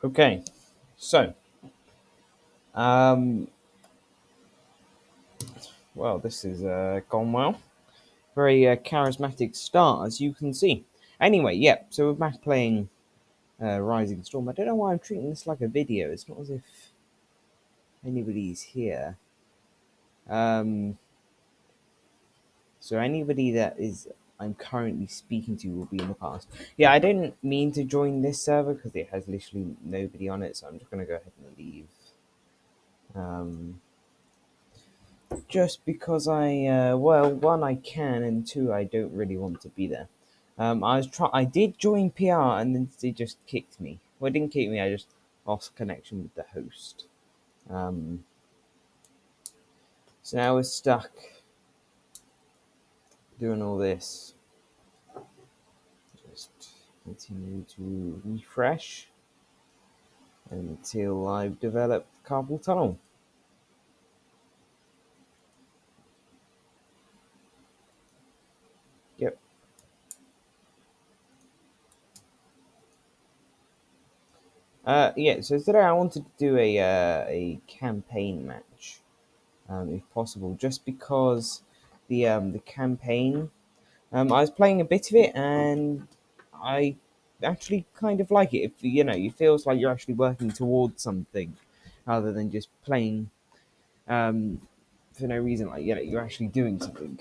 Okay, so um, well, this is gone well. Very charismatic start, as you can see. Anyway, yeah. So we're back playing Rising Storm. I don't know why I'm treating this like a video. It's not as if anybody's here. Um, so anybody that is I'm currently speaking to will be in the past. Yeah, I didn't mean to join this server because it has literally nobody on it. So I'm just gonna go ahead and leave. Um, just because well, one, I can, and two, I don't really want to be there. I did join PR, and then they just kicked me. Well, it didn't kick me. I just lost connection with the host. Um, so now we're stuck doing all this. Just continue to refresh until I've developed carpal tunnel. Yep. Yeah. So today I wanted to do a campaign match, if possible, just because the campaign. I was playing a bit of it, and I actually kind of like it. If it feels like you're actually working towards something, rather than just playing um, for no reason. Like you're actually doing something.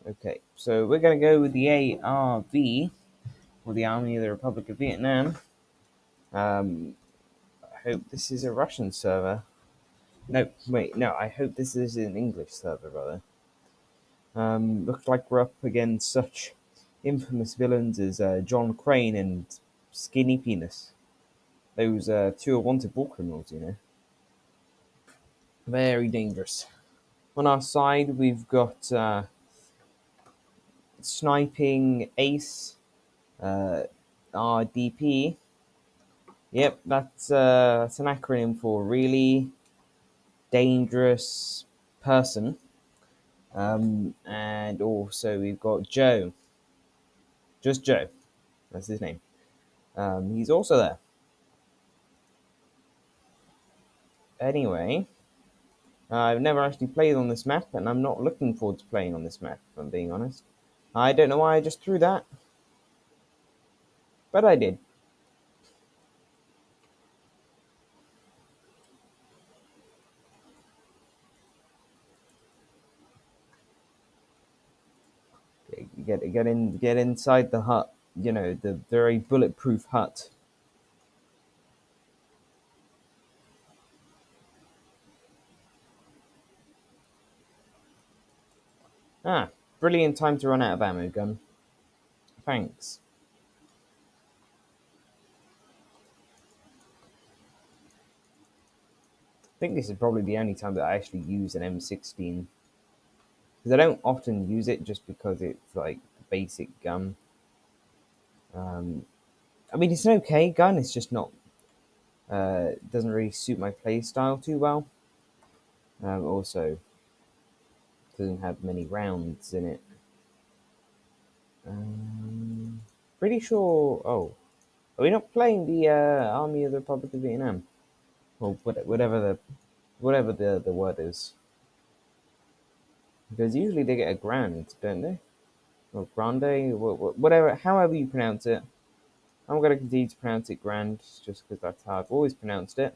Okay, so we're gonna go with the ARV, or the Army of the Republic of Vietnam. Um, I hope this is a Russian server. No, wait, no. I hope this is an English server, rather. Looks like we're up against such infamous villains as John Crane and Skinny Penis. Those two are wanted war criminals. Very dangerous. On our side, we've got Sniping Ace, uh, RDP. Yep, that's an acronym for really dangerous person. And also we've got Joe, just Joe. That's his name. He's also there. Anyway, I've never actually played on this map, and I'm not looking forward to playing on this map, if I'm being honest. I don't know why I just threw that, but I did. Get inside the hut. The very bulletproof hut. Ah, brilliant time to run out of ammo gun. Thanks. I think this is probably the only time that I actually use an M16, because I don't often use it just because it's like the basic gun. Um, I mean, it's an okay gun. It's just not. Doesn't really suit my play style too well. Also, doesn't have many rounds in it. Um, Pretty sure. Oh, are we not playing the Army of the Republic of Vietnam? Or whatever the word is. Because usually they get a grand, don't they? Or grande, whatever, however you pronounce it. I'm gonna continue to pronounce it grand, just because that's how I've always pronounced it.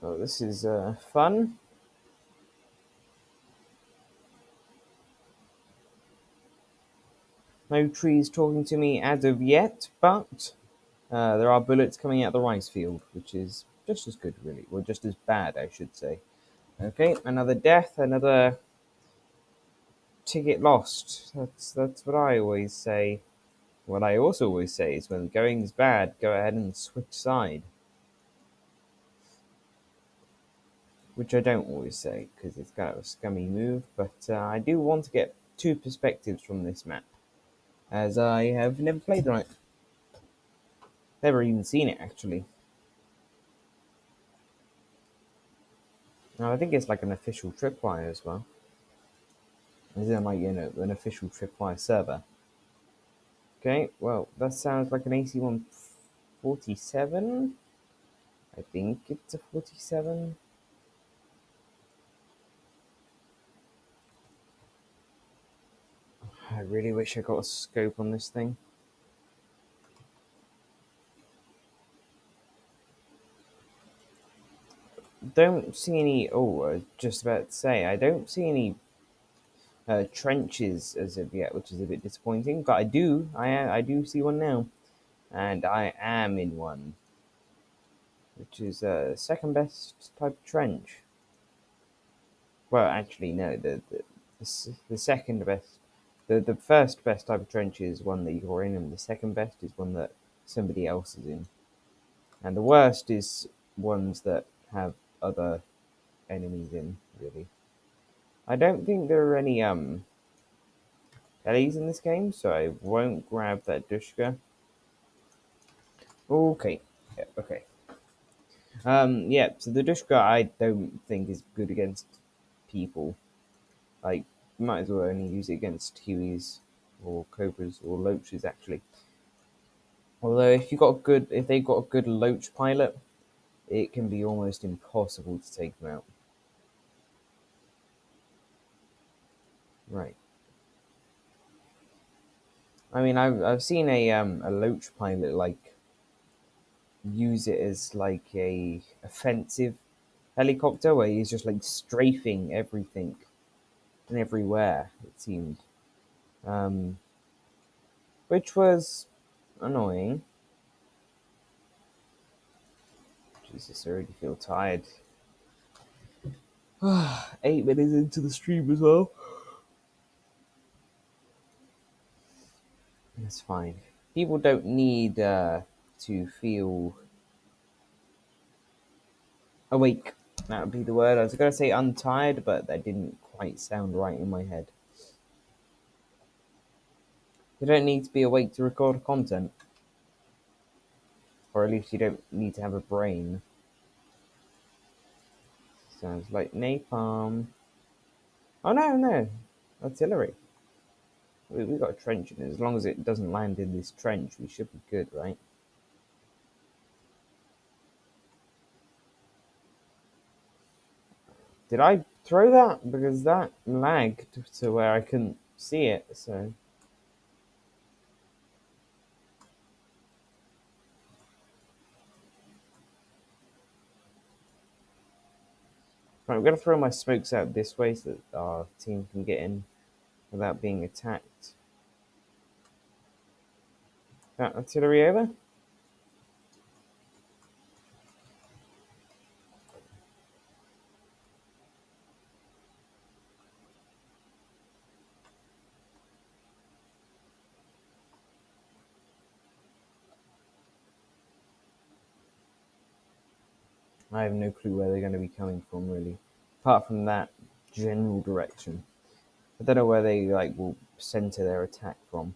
Oh, this is fun. No trees talking to me as of yet, but there are bullets coming out the rice field, which is just as good, really. Or just as bad, I should say. Okay, another death, another ticket lost. That's what I always say. What I also always say is when going's bad, go ahead and switch side. Which I don't always say because it's kind of a scummy move, but I do want to get two perspectives from this map, as I have never played on it. Never even seen it actually. Now I think it's like an official tripwire as well. As in, like, an official tripwire server. Okay, well, that sounds like an AC-147. I think it's a 47. I really wish I got a scope on this thing. Don't see any. Oh, I was just about to say, I don't see any trenches as of yet, which is a bit disappointing. But I do see one now, and I am in one, which is second best type of trench. Well, actually, no, the second best, the first best type of trench is one that you're in, and the second best is one that somebody else is in, and the worst is ones that have other enemies in. Really, I don't think there are any Ellie's in this game, so I won't grab that Dushka. Okay, yeah, okay. Yeah. So the Dushka I don't think is good against people. Like, you might as well only use it against Hueys or Cobras or Loaches actually. Although if they've got a good Loach pilot, it can be almost impossible to take them out. Right. I mean, I've seen a Loach pilot like use it as like a offensive helicopter where he's just like strafing everything and everywhere. It seemed, um, which was annoying. Jesus, I already feel tired. 8 minutes into the stream as well. That's fine. People don't need to feel awake. That would be the word. I was going to say untired, but that didn't quite sound right in my head. You don't need to be awake to record content, or at least you don't need to have a brain. Sounds like napalm. Oh no, no, artillery. We got a trench in it. As long as it doesn't land in this trench, we should be good, right? Did I throw that? Because that lagged to where I couldn't see it, so. Right, I'm going to throw my smokes out this way so that our team can get in without being attacked. That artillery over? I have no clue where they're going to be coming from, really. Apart from that general direction. I don't know where they will center their attack from.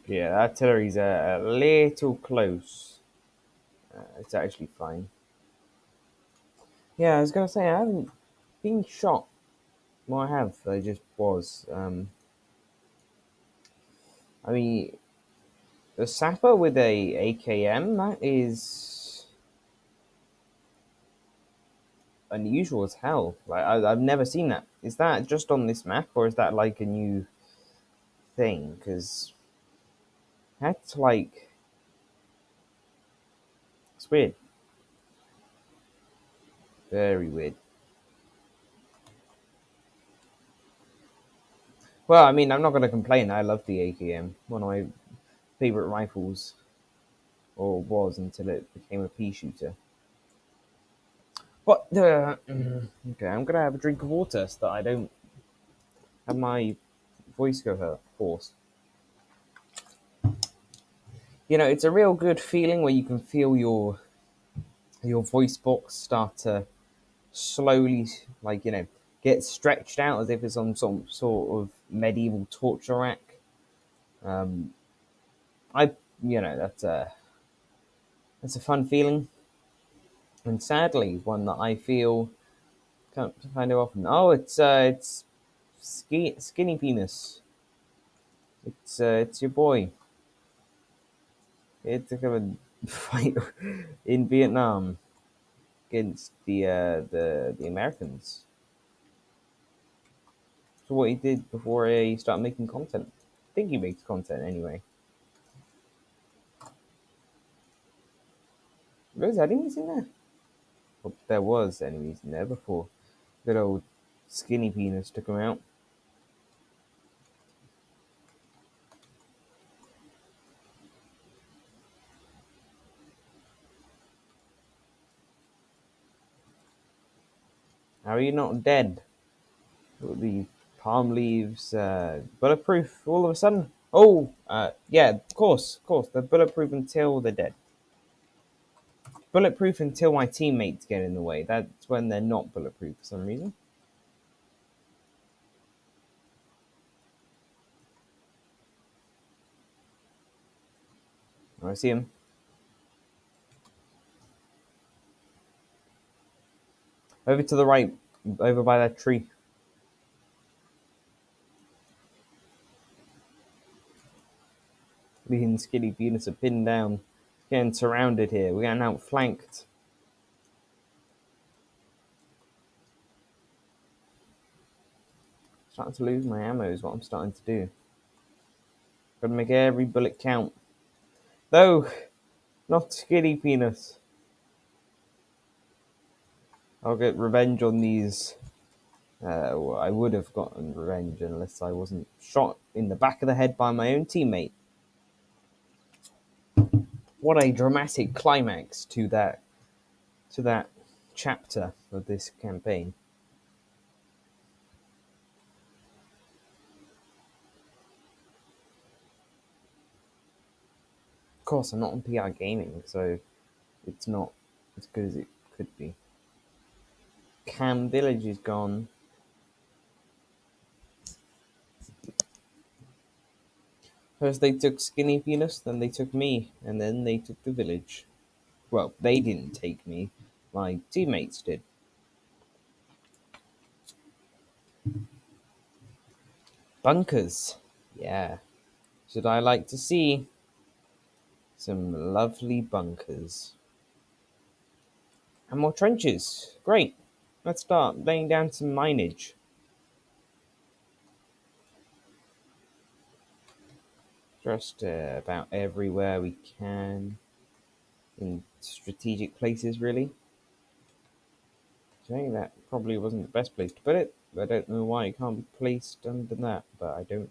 Yeah, artillery's a little close. It's actually fine. Yeah, I was going to say, I haven't been shot. Well, I have. I just was. I mean, a sapper with a AKM, that is unusual as hell. Like, I've never seen that. Is that just on this map, or is that like a new thing? Because that's like, it's weird. Very weird. Well, I mean, I'm not going to complain. I love the AKM. One of my favorite rifles, or was until it became a pea shooter. But okay, I'm gonna have a drink of water so that I don't have my voice go hoarse. It's a real good feeling where you can feel your voice box start to slowly, get stretched out as if it's on some sort of medieval torture rack. Um, I, that's a fun feeling, and sadly, one that I feel can't find it often. Oh, it's Skinny Penis. It's your boy. It's a kind of fight in Vietnam against the Americans. So what he did before he started making content. I think he makes content anyway. Those enemies in there? Well, there was enemies in there before. Good old Skinny Penis took him out. How are you not dead? The palm leaves bulletproof all of a sudden. Oh, yeah, of course. They're bulletproof until they're dead. Bulletproof until my teammates get in the way. That's when they're not bulletproof for some reason. Oh, I see him. Over to the right, over by that tree. Me and Skinny Venus are pinned down. Getting surrounded here. We're getting outflanked. Starting to lose my ammo is what I'm starting to do. Gotta make every bullet count. Though, not Skinny Penis. I'll get revenge on these. Well, I would have gotten revenge unless I wasn't shot in the back of the head by my own teammate. What a dramatic climax to that chapter of this campaign. Of course, I'm not on PR Gaming, so it's not as good as it could be. Cam Village is gone. First they took Skinny Penis, then they took me, and then they took the village. Well, they didn't take me. My teammates did. Bunkers. Yeah. Should I like to see some lovely bunkers? And more trenches. Great. Let's start laying down some mineage. Just about everywhere we can. In strategic places, really. I think that probably wasn't the best place to put it. I don't know why it can't be placed under that, but I don't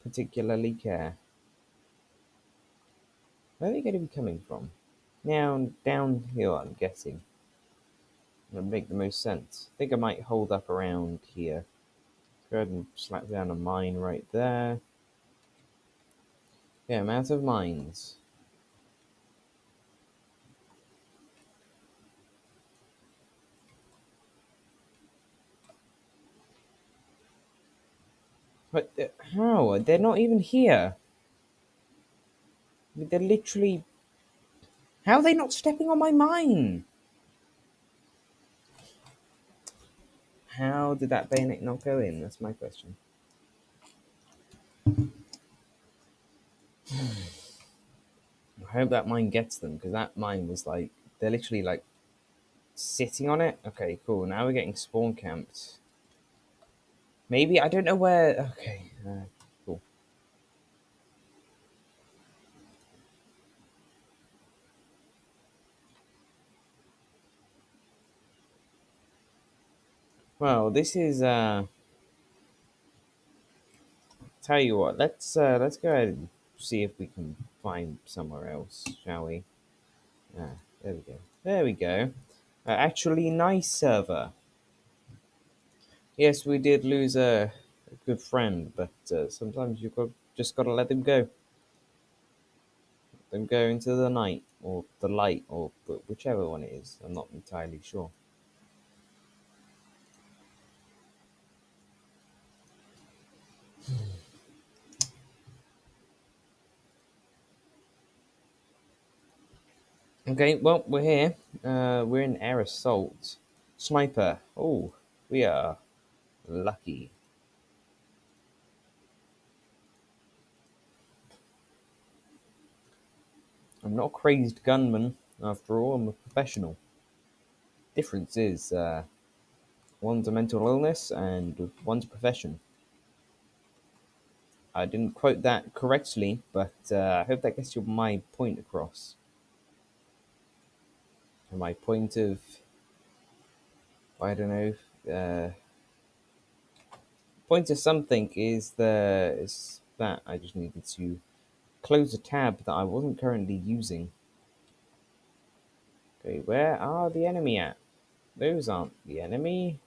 particularly care. Where are they going to be coming from? Now, downhill, I'm guessing. That would make the most sense. I think I might hold up around here. Go ahead and slap down a mine right there. Yeah, I'm out of mines. But how? They're not even here. They're literally. How are they not stepping on my mine? How did that bayonet not go in? That's my question. I hope that mine gets them because that mine was like. They're literally like sitting on it. Okay, cool. Now we're getting spawn camped. Maybe I don't know where. Okay, cool. Well, this is. Tell you what. Let's go ahead and see if we can find somewhere else, shall we? Ah, there we go. There we go. Actually, nice server. Yes, we did lose a good friend, but sometimes just got to let them go. Let them go into the night or the light or whichever one it is. I'm not entirely sure. Okay, well, we're here. We're in air assault. Sniper. Oh, we are lucky. I'm not a crazed gunman, after all, I'm a professional. Difference is, one's a mental illness and one's a profession. I didn't quote that correctly, but I hope that gets my point across. And my point of, I don't know, point of something is that I just needed to close a tab that I wasn't currently using. Okay, where are the enemy at? Those aren't the enemy.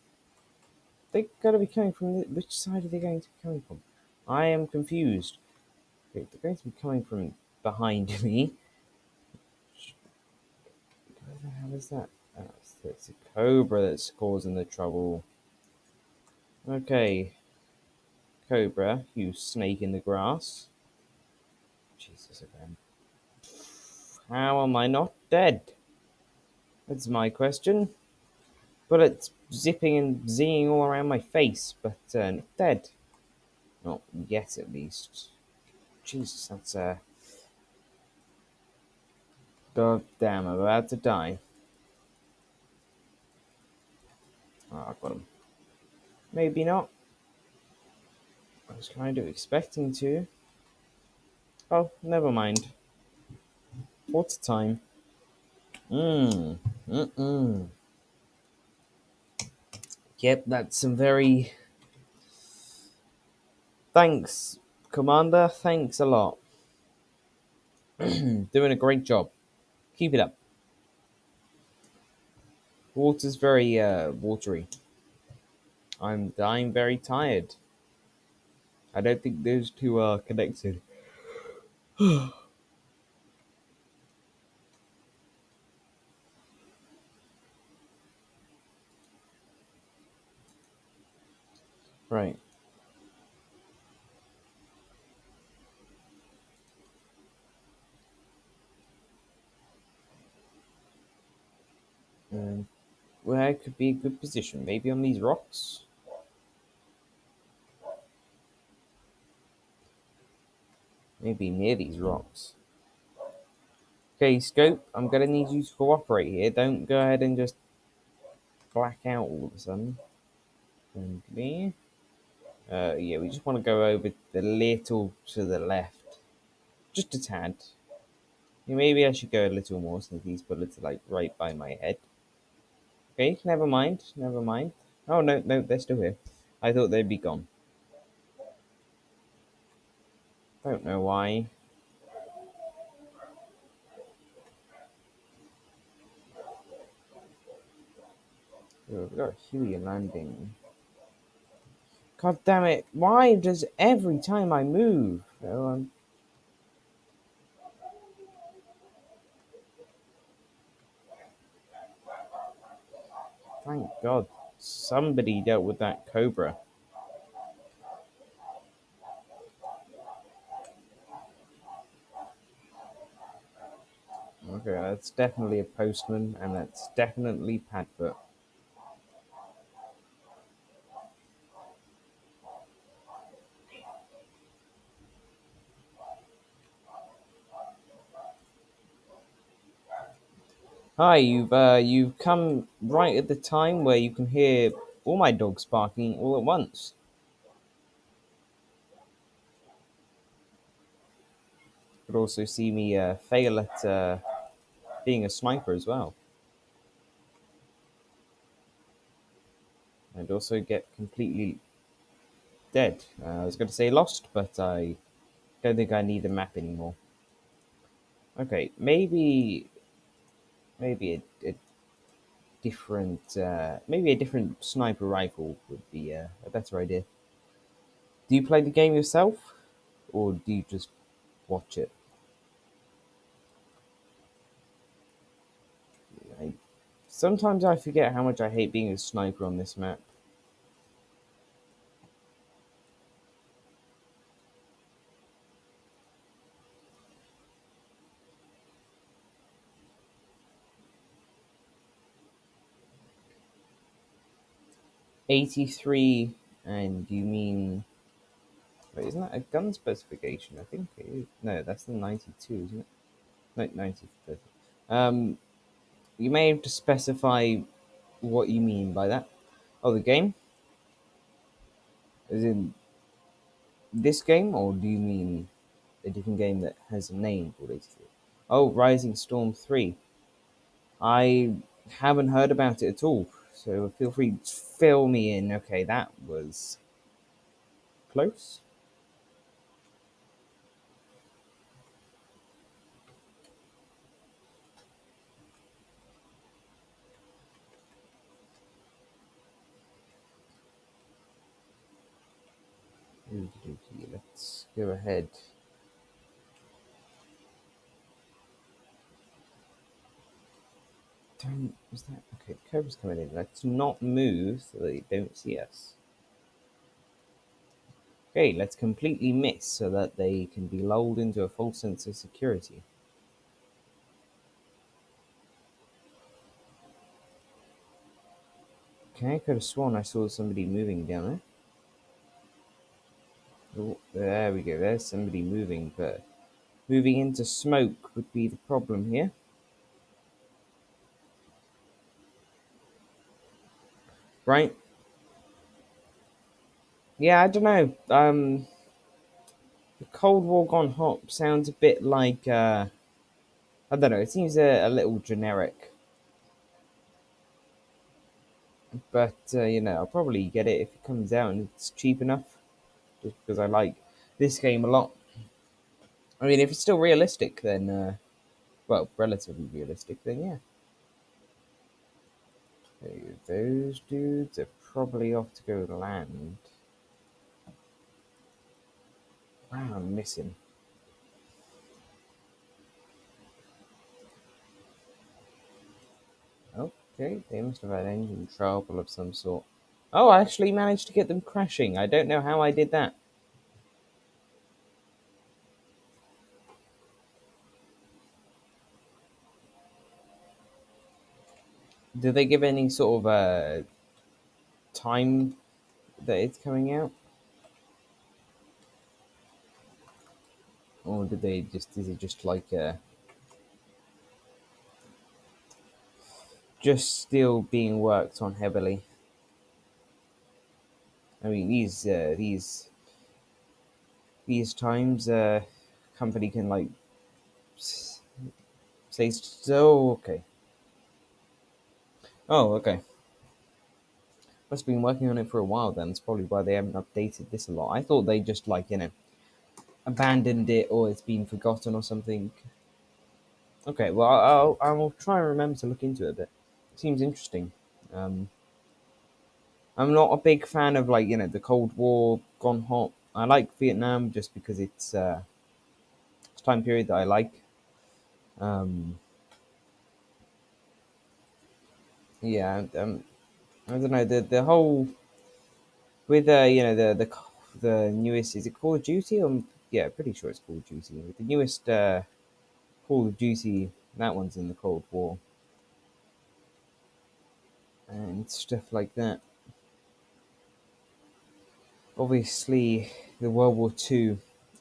They gotta be coming from which side are they going to be coming from? I am confused. Okay, they're going to be coming from behind me. Where the hell is that? Oh, it's a cobra that's causing the trouble. Okay, cobra, you snake in the grass. Jesus, again. How am I not dead? That's my question. Bullets zipping and zinging all around my face, but not dead. Not yet, at least. Jesus, that's God damn, I'm about to die. Oh, I got him. Maybe not. I was kind of expecting to. Oh, never mind. What's time? Mmm. Mm-mm. Yep, that's some very... Thanks, Commander. Thanks a lot. Doing a great job. Keep it up. Water's very, watery. I'm dying very tired. I don't think those two are connected. Right. Um, where could be a good position? Maybe on these rocks? Maybe near these rocks. Okay, Scope, I'm gonna need you to cooperate here. Don't go ahead and just black out all of a sudden. Friendly. Yeah, we just want to go over the little to the left. Just a tad. Yeah, maybe I should go a little more since these bullets are like right by my head. Okay, never mind. Never mind. Oh, no, no, they're still here. I thought they'd be gone. Don't know why. Oh, we've got a Huey landing. God damn it. Why does every time I move? Oh, thank God somebody dealt with that cobra. Okay, that's definitely a postman, and that's definitely Padfoot. Hi, you've come right at the time where you can hear all my dogs barking all at once. Could also see me fail at being a sniper as well, and also get completely dead. I was going to say lost, but I don't think I need a map anymore. Okay, maybe maybe a different sniper rifle would be a better idea. Do you play the game yourself, or do you just watch it? I, Sometimes I forget how much I hate being a sniper on this map. 83, and you mean. Wait, isn't that a gun specification? I think it is. No, that's the 92, isn't it? No, 90. Um, you may have to specify what you mean by that. Oh, the game? As in this game, or do you mean a different game that has a name called 83? Oh, Rising Storm 3. I haven't heard about it at all, so feel free to fill me in. Okay, that was close. Let's go ahead. Don't. Was that okay? The cobra's coming in. Let's not move so they don't see us. Okay, let's completely miss so that they can be lulled into a false sense of security. Okay, I could have sworn I saw somebody moving down there. Oh, there we go. There's somebody moving, but moving into smoke would be the problem here. Right? Yeah, I don't know. The Cold War Gone Hot sounds a bit like I don't know. It seems a little generic, but I'll probably get it if it comes out and it's cheap enough. Just because I like this game a lot. I mean, if it's still realistic, then well, relatively realistic, then yeah. Okay, those dudes are probably off to go land. Wow, I'm missing. Okay, they must have had engine trouble of some sort. Oh, I actually managed to get them crashing. I don't know how I did that. Did they give any sort of time that it's coming out, or did they just? Is it just like just still being worked on heavily? I mean, these times, company can like say so. Okay. Oh, okay. Must have been working on it for a while then. It's probably why they haven't updated this a lot. I thought they just like abandoned it or it's been forgotten or something. Okay, well I'll try and remember to look into it a bit. It seems interesting. Um, I'm not a big fan of like the Cold War gone hot. I like Vietnam just because it's a time period that I like. Um, yeah, I don't know the whole with the newest, is it Call of Duty or yeah, pretty sure it's Call of Duty. With the newest Call of Duty, that one's in the Cold War and stuff like that. Obviously, the World War Two,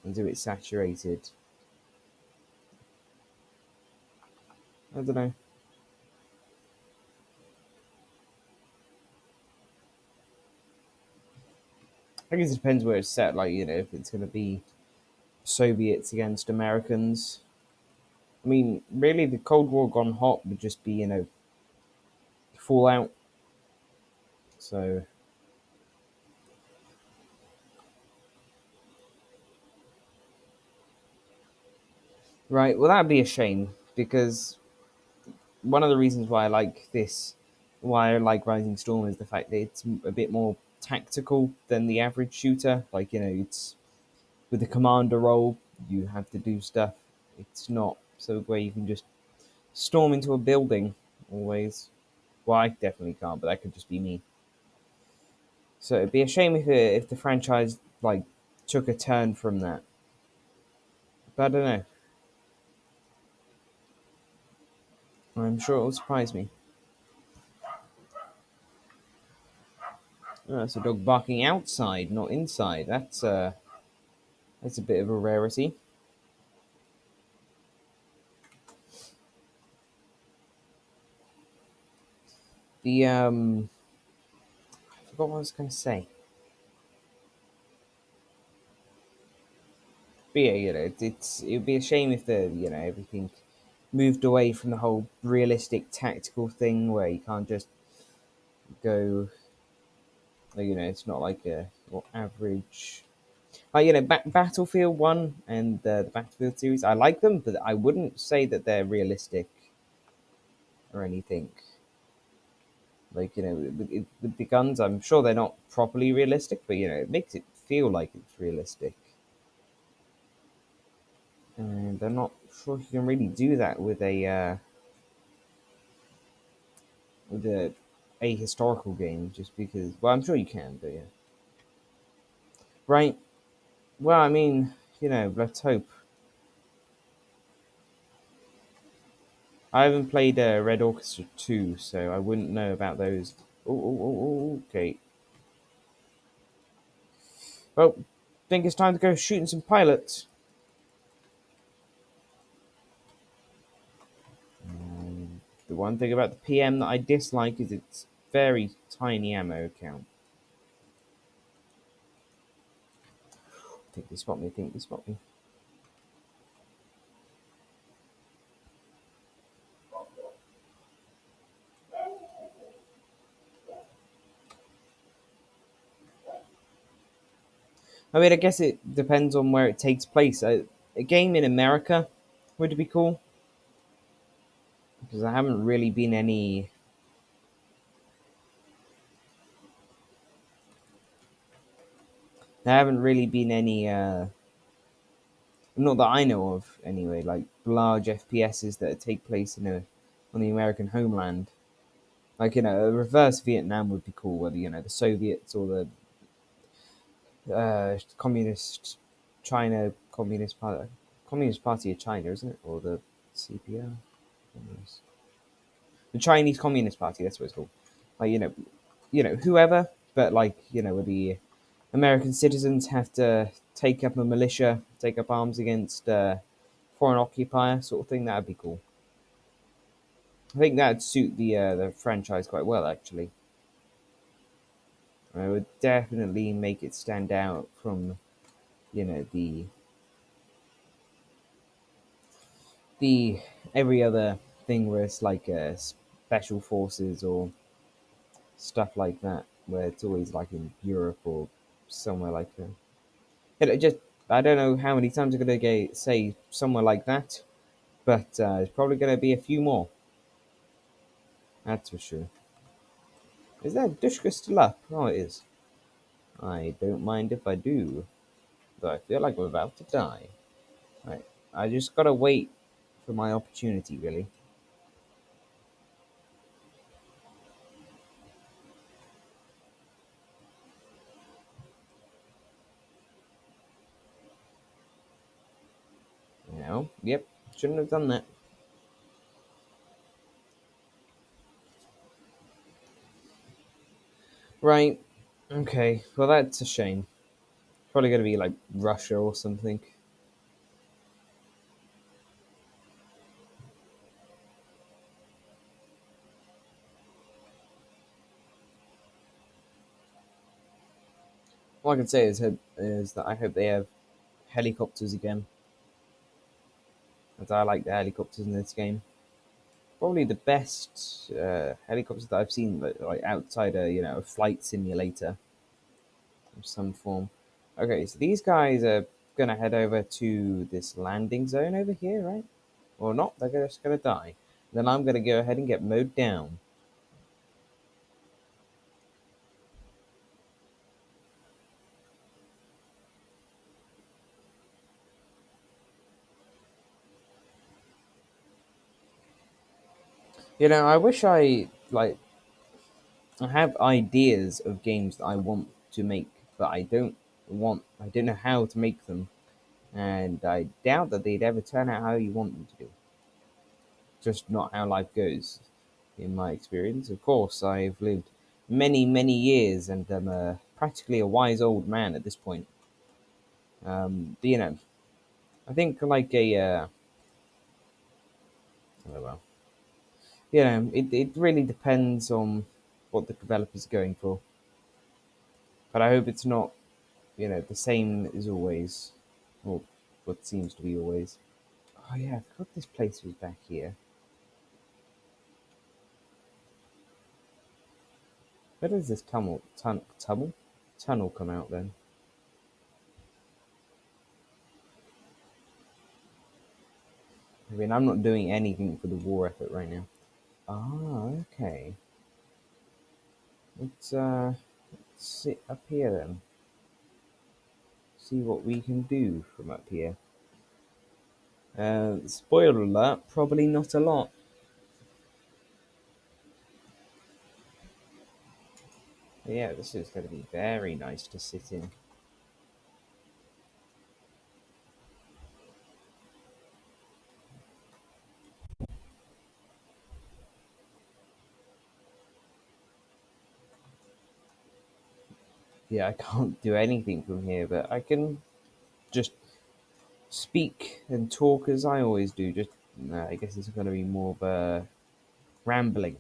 as it's saturated. I don't know. I guess it depends where it's set. Like if it's going to be Soviets against Americans. I mean, really, the Cold War gone hot would just be Fallout. So right, well that'd be a shame because one of the reasons why I like Rising Storm, is the fact that it's a bit more tactical than the average shooter. Like it's with the commander role, you have to do stuff. It's not so where you can just storm into a building always. Well, I definitely can't, but that could just be me. So it'd be a shame if the franchise like took a turn from that. But I don't know. I'm sure it'll surprise me. Oh, that's a dog barking outside, not inside. That's a bit of a rarity. The I forgot what I was going to say. But yeah, it would be a shame if the everything moved away from the whole realistic tactical thing where you can't just go. It's not like a average. Like Battlefield One and the Battlefield series, I like them, but I wouldn't say that they're realistic or anything. Like with the guns, I'm sure they're not properly realistic, but it makes it feel like it's realistic. And I'm not sure if you can really do that with a historical game, just because. Well, I'm sure you can, but yeah. Right. Well, I mean, let's hope. I haven't played Red Orchestra 2, so I wouldn't know about those. Okay. Well, think it's time to go shooting some pilots. The one thing about the PM that I dislike is its very tiny ammo count. Think they spot me, think they spot me. I mean, I guess it depends on where it takes place. A game in America would be cool, because there haven't really been any. There haven't really been any. Not that I know of, anyway. Like large FPSs that take place on the American homeland. Like a reverse Vietnam would be cool. Whether the Soviets or the communist China Communist Party of China, isn't it, or the CPR? The Chinese Communist Party. That's what it's called. Like whoever, but like where the American citizens have to take up a militia, take up arms against foreign occupier, sort of thing. That'd be cool. I think that'd suit the franchise quite well, actually. I would definitely make it stand out from the every other thing where it's like special forces or stuff like that, where it's always like in Europe or somewhere like that. Just I don't know how many times I'm gonna say somewhere like that, but it's probably gonna be a few more. That's for sure. Is that Dushka still up? Oh, it is. I don't mind if I do, though I feel like we're about to die. Right, I just gotta wait for my opportunity, really. Yep, shouldn't have done that. Right, okay. Well, that's a shame. Probably gonna be like Russia or something. All I can say is that I hope they have helicopters again, as I like the helicopters in this game. Probably the best helicopters that I've seen, but like outside a flight simulator of some form. Okay, so these guys are gonna head over to this landing zone over here, right? Or not? They're just gonna die. Then I'm gonna go ahead and get mowed down. I wish I have ideas of games that I want to make, but I don't know how to make them, and I doubt that they'd ever turn out how you want them to do. Just not how life goes, in my experience. Of course, I've lived many years, and I'm practically a wise old man at this point. But, I think like oh well, it really depends on what the developer's going for. But I hope it's not, the same as always, or what seems to be always. Oh yeah, I forgot this place was back here. Where does this tunnel come out then? I mean, I'm not doing anything for the war effort right now. Ah, okay. Let's sit up here then. See what we can do from up here. Spoiler alert, probably not a lot. But yeah, this is going to be very nice to sit in. Yeah, I can't do anything from here, but I can just speak and talk as I always do. Just, I guess it's going to be more of a rambling.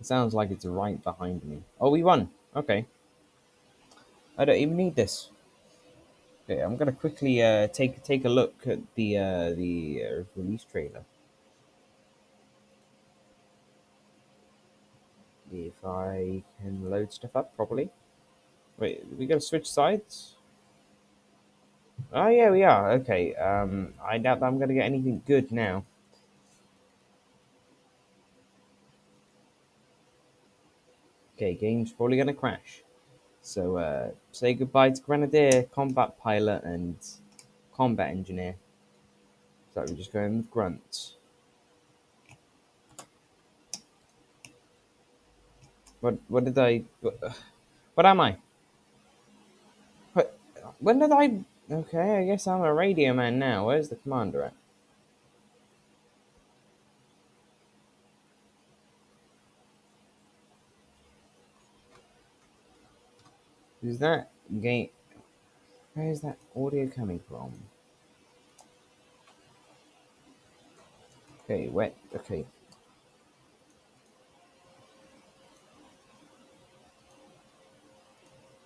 It sounds like it's right behind me. Oh, we won. Okay. I don't even need this. Okay, I'm gonna quickly take a look at the release trailer. If I can load stuff up properly. Wait, we gotta switch sides? Oh yeah, we are. Okay. I doubt that I'm gonna get anything good now. Okay, game's probably gonna crash. So say goodbye to Grenadier, Combat Pilot, and Combat Engineer. So we're just going with Grunt. What did I? What am I? What? When did I? Okay, I guess I'm a radio man now. Where's the commander at? Is that game? Where is that audio coming from? Okay, wait. Okay,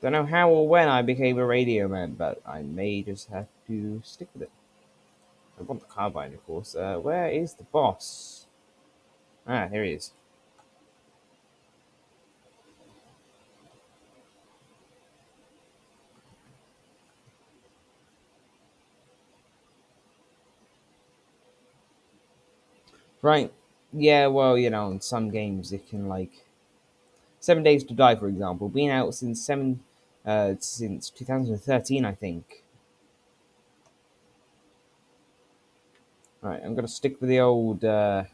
don't know how or when I became a radio man, but I may just have to stick with it. I want the carbine, of course. Where is the boss? Ah, here he is. Right. Yeah. Well, in some games it can like 7 Days to Die, for example, been out since 2013, I think. Right, I'm gonna stick with the old. Okay,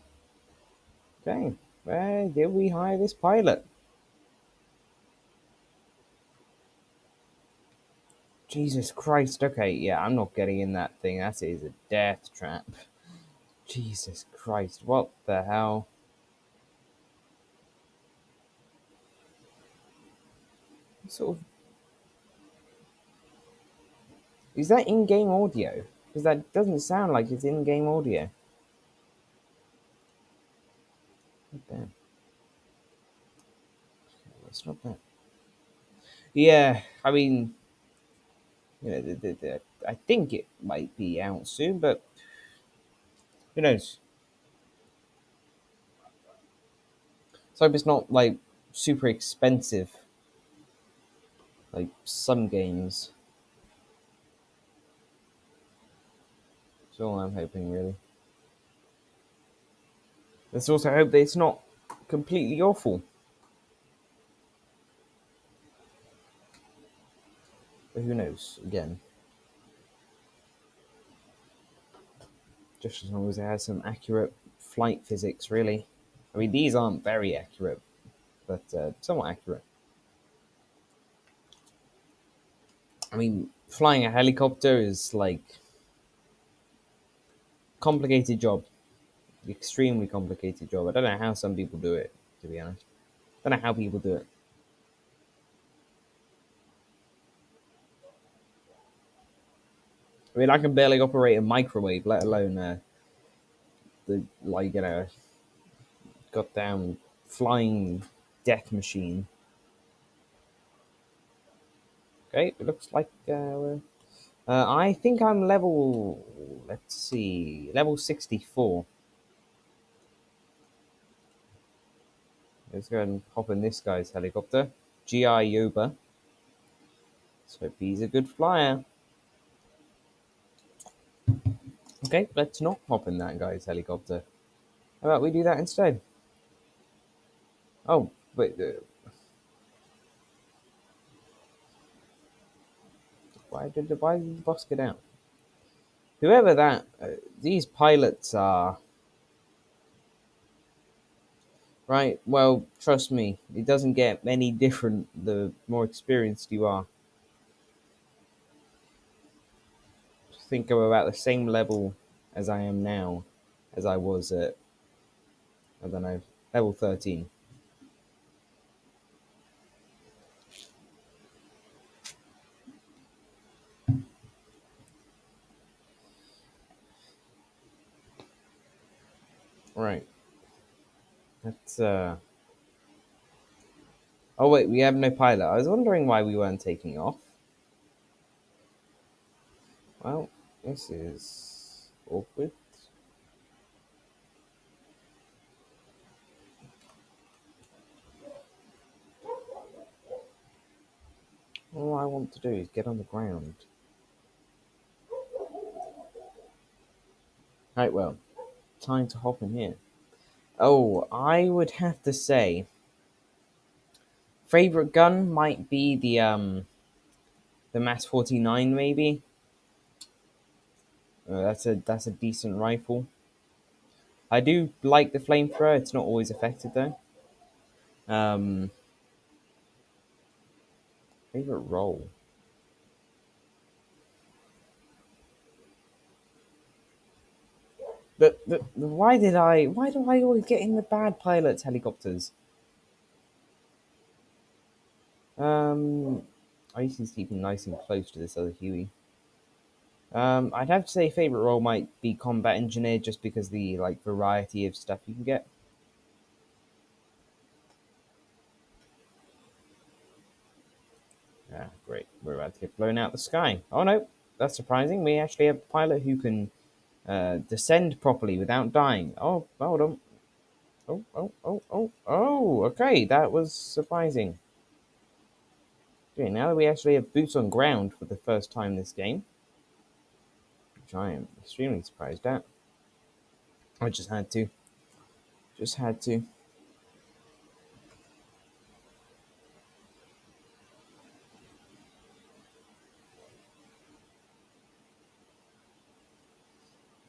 where did we hire this pilot? Jesus Christ. Okay, yeah, I'm not getting in that thing. That is a death trap. Jesus Christ. What the hell? Sort of. Is that in game audio? Because that doesn't sound like it's in game audio. What the? It's not that. Yeah, I mean, I think it might be out soon, but who knows? So I hope it's not like super expensive, like some games. That's all I'm hoping, really. Let's also hope that it's not completely awful. But who knows? Again, just as long as it has some accurate flight physics, really. I mean, these aren't very accurate, but somewhat accurate. I mean, flying a helicopter is like complicated job. Extremely complicated job. I don't know how some people do it, to be honest. I don't know how people do it. I mean, I can barely operate a microwave, let alone the goddamn flying death machine. Okay, it looks like I think I'm level. Let's see, level 64. Let's go ahead and hop in this guy's helicopter. GI Yoba. Let's hope he's a good flyer. Okay, let's not hop in that guy's helicopter. How about we do that instead? Oh, wait. Why did the boss get out? Whoever that, these pilots are. Right, well, trust me, it doesn't get any different the more experienced you are. I think I'm about the same level as I am now as I was at, I don't know, level 13. Right, that's, oh wait, we have no pilot. I was wondering why we weren't taking off. Well, this is awkward. All I want to do is get on the ground. Right, well, time to hop in here. Oh, I would have to say, favorite gun might be the Mass 49 maybe. That's a decent rifle. I do like the flamethrower. It's not always effective though. Um, favorite role. Why do I always get in the bad pilots helicopters? Um, I used to keep him nice and close to this other Huey. I'd have to say favorite role might be combat engineer just because the like variety of stuff you can get. Yeah, great. We're about to get blown out the sky. Oh no, that's surprising. We actually have a pilot who can descend properly without dying. Oh, hold on. Oh. Okay, that was surprising. Okay, now that we actually have boots on ground for the first time this game, which I am extremely surprised at. I just had to. Just had to.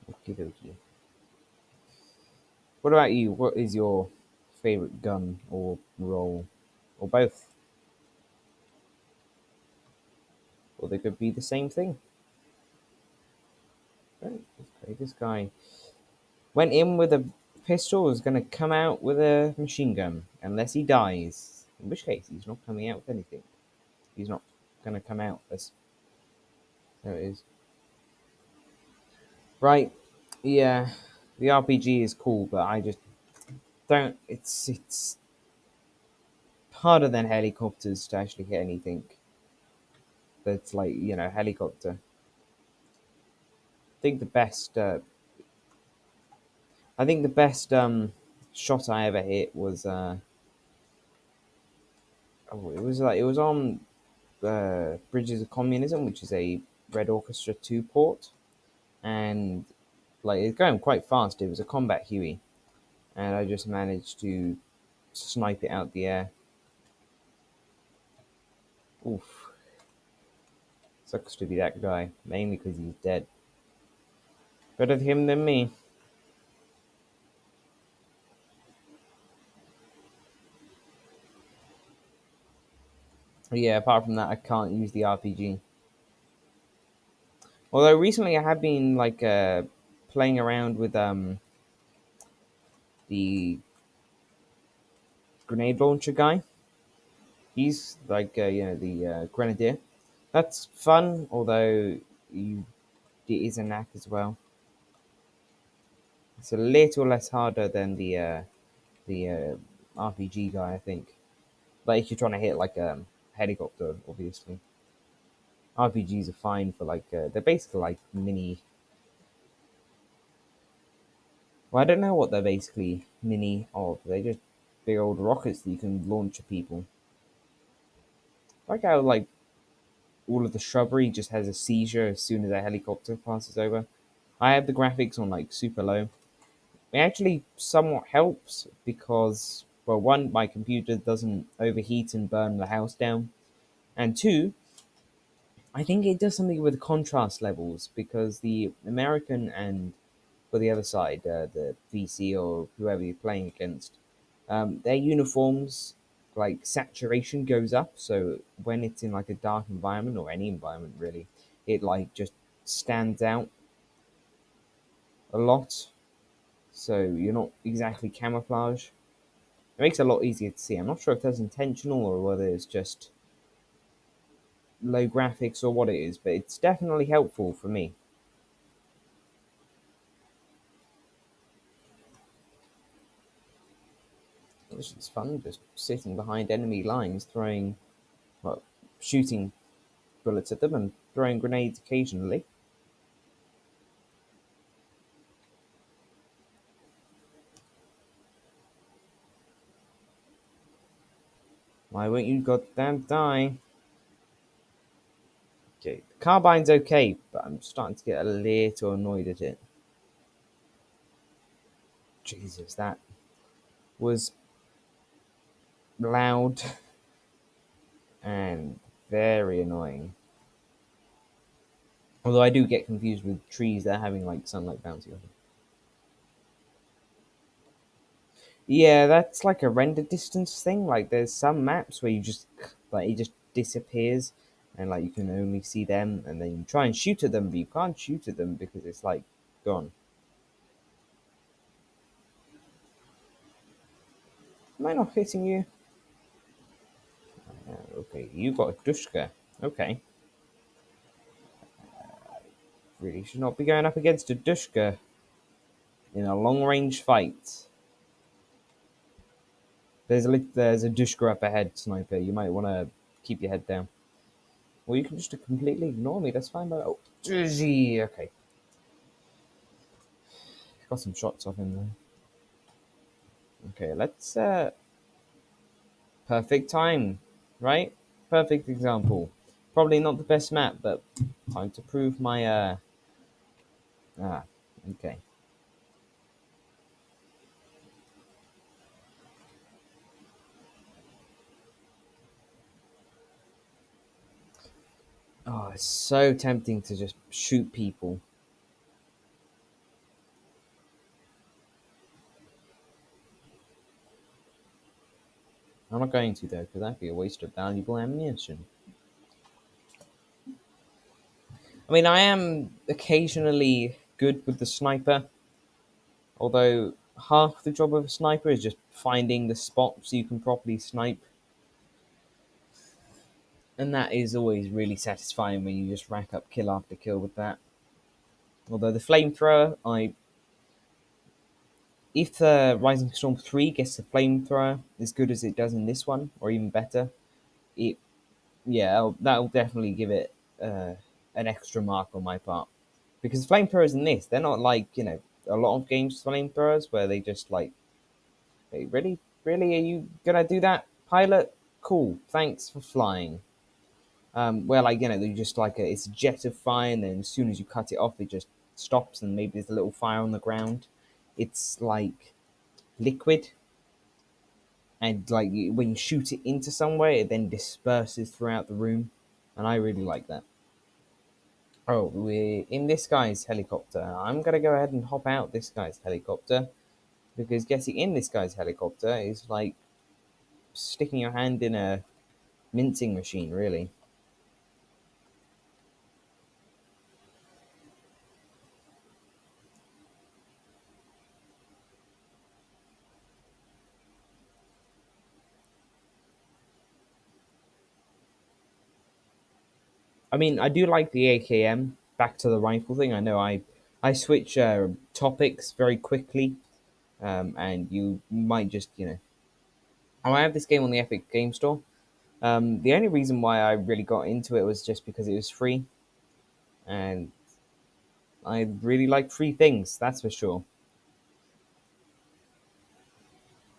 Okie dokie. What about you? What is your favorite gun or role? Or both? Or they could be the same thing. Right, okay, this guy went in with a pistol, is going to come out with a machine gun, unless he dies. In which case, he's not coming out with anything. He's not going to come out. There it is. Right, yeah, the RPG is cool, but I just don't. It's harder than helicopters to actually hit anything. That's like helicopter. I think the best. I think the best shot I ever hit was. It was on Bridges of Communism, which is a Red Orchestra 2 port, and like it's going quite fast. It was a combat Huey, and I just managed to snipe it out the air. Oof, sucks to be that guy, mainly because he's dead. Better him than me. But yeah, apart from that, I can't use the RPG. Although recently I have been like playing around with the grenade launcher guy. He's like the grenadier. That's fun, although you, it is a knack as well. It's a little less harder than the RPG guy, I think. Like if you're trying to hit like a helicopter, obviously. RPGs are fine for like they're basically like mini. Well, I don't know what they're basically mini of. They're just big old rockets that you can launch at people. Like how like all of the shrubbery just has a seizure as soon as a helicopter passes over. I have the graphics on like super low. It actually somewhat helps because, well, one, my computer doesn't overheat and burn the house down, and two, I think it does something with contrast levels because the American and for the other side, the VC or whoever you're playing against, their uniforms like saturation goes up. So when it's in like a dark environment or any environment really, it like just stands out a lot. So you're not exactly camouflage. It makes it a lot easier to see. I'm not sure if that's intentional or whether it's just low graphics or what it is, but it's definitely helpful for me. It's fun just sitting behind enemy lines, throwing, well, shooting bullets at them and throwing grenades occasionally. Why won't you goddamn die? Okay, the carbine's okay, but I'm starting to get a little annoyed at it. Jesus, that was loud and very annoying. Although I do get confused with trees that are having like sunlight bouncing off them. Yeah, that's like a render distance thing. Like there's some maps where you just like it just disappears and like you can only see them and then you try and shoot at them but you can't shoot at them because it's like gone. Am I not hitting you? Okay, you got a Dushka. Okay. Really should not be going up against a Dushka in a long range fight. There's a Dushka up ahead, sniper. You might want to keep your head down. Or you can just completely ignore me. That's fine. But oh, Jersey. Okay, got some shots off him there. Okay, let's perfect time, right? Perfect example. Probably not the best map, but time to prove my ah okay. Oh, it's so tempting to just shoot people. I'm not going to though, because that'd be a waste of valuable ammunition. I mean, I am occasionally good with the sniper, although half the job of a sniper is just finding the spot so you can properly snipe. And that is always really satisfying when you just rack up kill after kill with that. Although the flamethrower, if the Rising Storm 3 gets the flamethrower as good as it does in this one, or even better, it that'll definitely give it an extra mark on my part. Because flamethrowers in this, they're not like, a lot of games flamethrowers where they just like, hey, really? Really? Are you gonna do that, pilot? Cool, thanks for flying. Where like, they just like it's a jet of fire, and then as soon as you cut it off, it just stops, and maybe there's a little fire on the ground. It's like liquid, and like when you shoot it into somewhere, it then disperses throughout the room, and I really like that. Oh, we're in this guy's helicopter. I'm gonna go ahead and hop out this guy's helicopter because getting in this guy's helicopter is like sticking your hand in a mincing machine, really. I mean, I do like the AKM. Back to the rifle thing. I know I switch topics very quickly, and you might just I have this game on the Epic Game Store. The only reason why I really got into it was just because it was free, and I really like free things. That's for sure.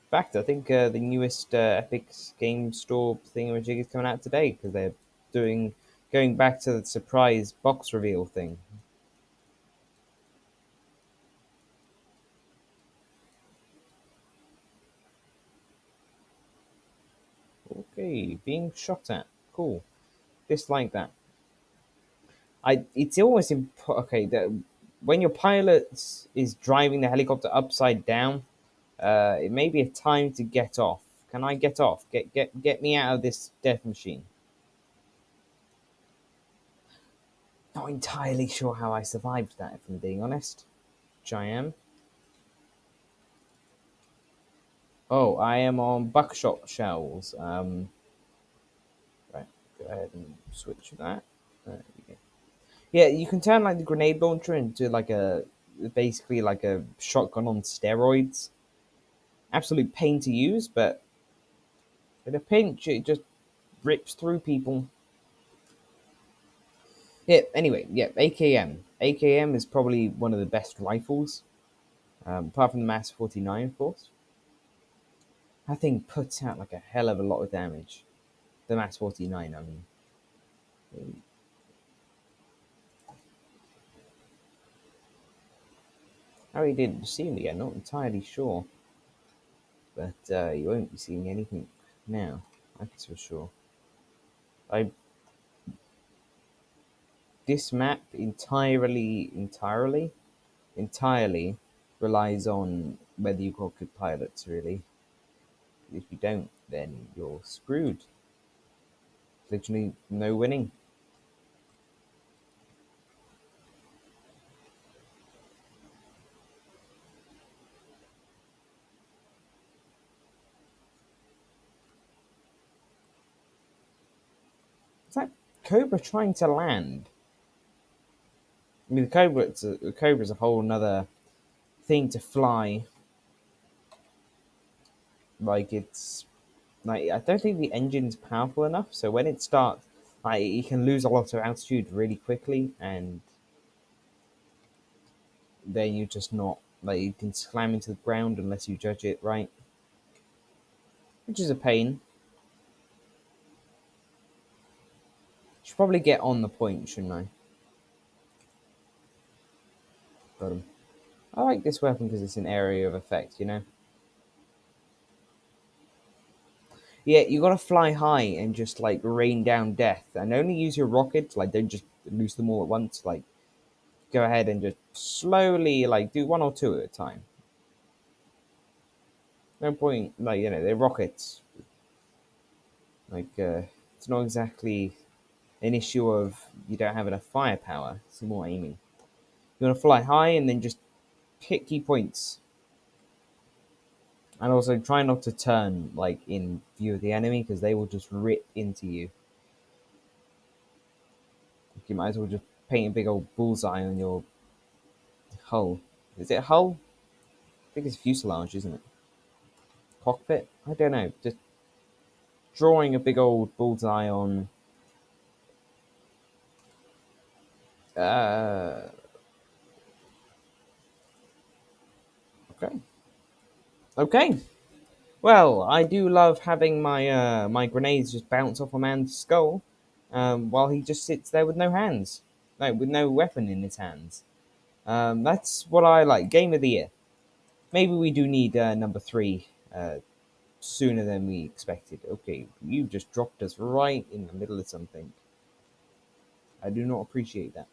In fact, I think the newest Epic Game Store thingamajig is coming out today because they're doing going back to the surprise box reveal thing. Okay, being shot at. Cool. Dislike that. It's always okay. When your pilot is driving the helicopter upside down, it may be a time to get off. Can I get off? Get me out of this death machine. Not entirely sure how I survived that, if I'm being honest. Which I am. Oh, I am on buckshot shells. Right, go ahead and switch that. There we go. Yeah, you can turn like the grenade launcher into like a basically like a shotgun on steroids. Absolute pain to use, but in a pinch, it just rips through people. Yeah. Anyway, yeah. AKM. AKM is probably one of the best rifles, apart from the Mass 49, of course. That thing puts out like a hell of a lot of damage. The Mass 49, I mean. How he didn't see me, I'm not entirely sure. But you won't be seeing anything now. That's for sure. I This map entirely relies on whether you got good pilots. Really, if you don't, then you're screwed. Literally, no winning. Is that Cobra trying to land? I mean, the Cobra's a whole another thing to fly. Like it's like I don't think the engine's powerful enough. So when it starts, like you can lose a lot of altitude really quickly, and then you're just not like you can slam into the ground unless you judge it right, which is a pain. Should probably get on the point, shouldn't I? Got him. I like this weapon because it's an area of effect. Yeah, you gotta fly high and just like rain down death, and only use your rockets. Like, don't just loose them all at once. Like, go ahead and just slowly like do one or two at a time. No point, like they're rockets. Like, it's not exactly an issue of you don't have enough firepower. It's more aiming. You want to fly high and then just hit key points, and also try not to turn like in view of the enemy because they will just rip into you. You might as well just paint a big old bullseye on your hull. Is it a hull? I think it's fuselage, isn't it? Cockpit? I don't know. Just drawing a big old bullseye on. Uh, okay. Okay. Well, I do love having my grenades just bounce off a man's skull, while he just sits there with no hands, no, with no weapon in his hands. That's what I like. Game of the year. Maybe we do need number three sooner than we expected. Okay, you just dropped us right in the middle of something. I do not appreciate that.